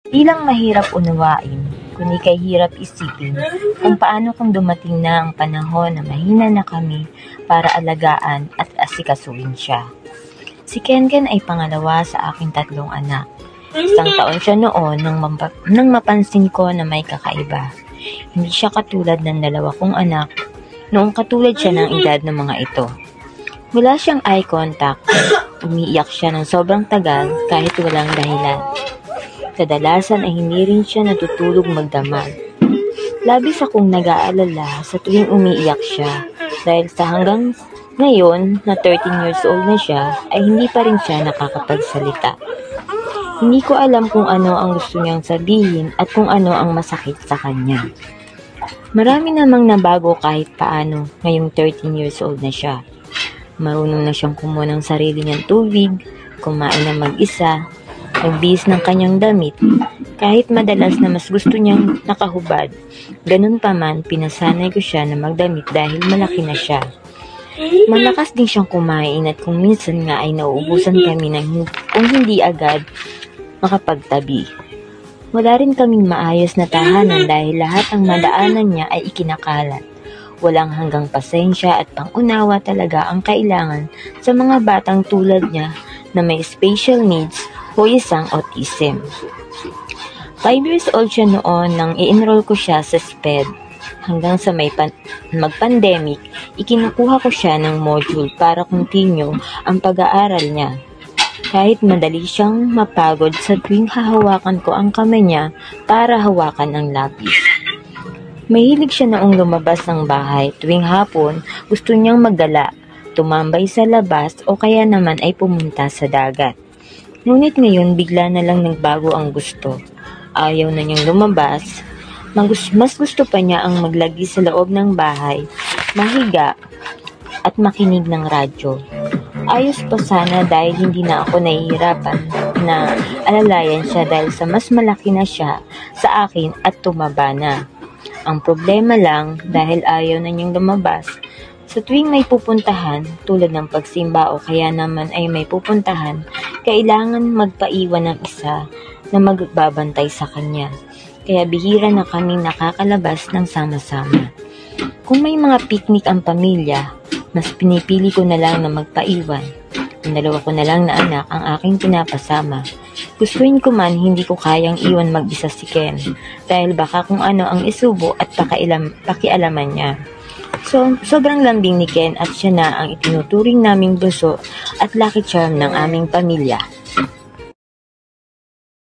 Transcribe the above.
Di lang mahirap unawain, kundi kay hirap isipin kung paano kung dumating na ang panahon na mahina na kami para alagaan at asikasuhin siya. Si Kenken ay pangalawa sa aking 3 anak. 1 taon siya noon nang mapansin ko na may kakaiba. Hindi siya katulad ng 2 kong anak, noong katulad siya ng edad ng mga ito. Wala siyang eye contact, umiiyak siya ng sobrang tagal kahit walang dahilan. Kadalasan ay hindi rin siya natutulog magdamag. Labis akong nag-aalala sa tuwing umiiyak siya dahil sa hanggang ngayon na 13 years old na siya ay hindi pa rin siya nakakapagsalita. Hindi ko alam kung ano ang gusto niyang sabihin at kung ano ang masakit sa kanya. Marami namang nabago kahit paano ngayong 13 years old na siya. Marunong na siyang kumuha ng sarili niyang tubig, kumain na mag-isa, nagbihis ng kanyang damit, kahit madalas na mas gusto niyang nakahubad. Ganun pa man, pinasanay ko siya na magdamit dahil malaki na siya. Malakas din siyang kumain at kung minsan nga ay nauubusan kami kung hindi agad makapagtabi. Wala rin kaming maayos na tahanan dahil lahat ng madaanan niya ay ikinakalat. Walang hanggang pasensya at pangunawa talaga ang kailangan sa mga batang tulad niya na may special needs o isang autism. 5 years old siya noon nang i-enroll ko siya sa SPED. Hanggang sa mag-pandemic, ikinukuha ko siya ng module para continue ang pag-aaral niya. Kahit madali siyang mapagod sa tuwing hahawakan ko ang kamay niya para hawakan ang lapis. Mahilig siya noong lumabas ng bahay. Tuwing hapon, gusto niyang maggala, tumambay sa labas o kaya naman ay pumunta sa dagat. Ngunit ngayon, bigla na lang nagbago ang gusto. Ayaw na niyang lumabas. Mas gusto pa niya ang maglagi sa loob ng bahay, mahiga at makinig ng radyo. Ayos pa sana dahil hindi na ako nahihirapan na alalayan siya dahil sa mas malaki na siya sa akin at tumaba na. Ang problema lang dahil ayaw na niyang lumabas, sa tuwing may pupuntahan tulad ng pagsimba o kaya naman ay may pupuntahan, kailangan magpaiwan ng isa na magbabantay sa kanya. Kaya bihira na kaming nakakalabas ng sama-sama. Kung may mga picnic ang pamilya, mas pinipili ko na lang na magpaiwan. Ang 2 ko na lang na anak ang aking pinapasama. Gustuin ko man, hindi ko kayang iwan mag-isa si Ken dahil baka kung ano ang isubo at pakialaman niya. So, sobrang lambing ni Ken at siya na ang itinuturing naming bunso at lucky charm ng aming pamilya.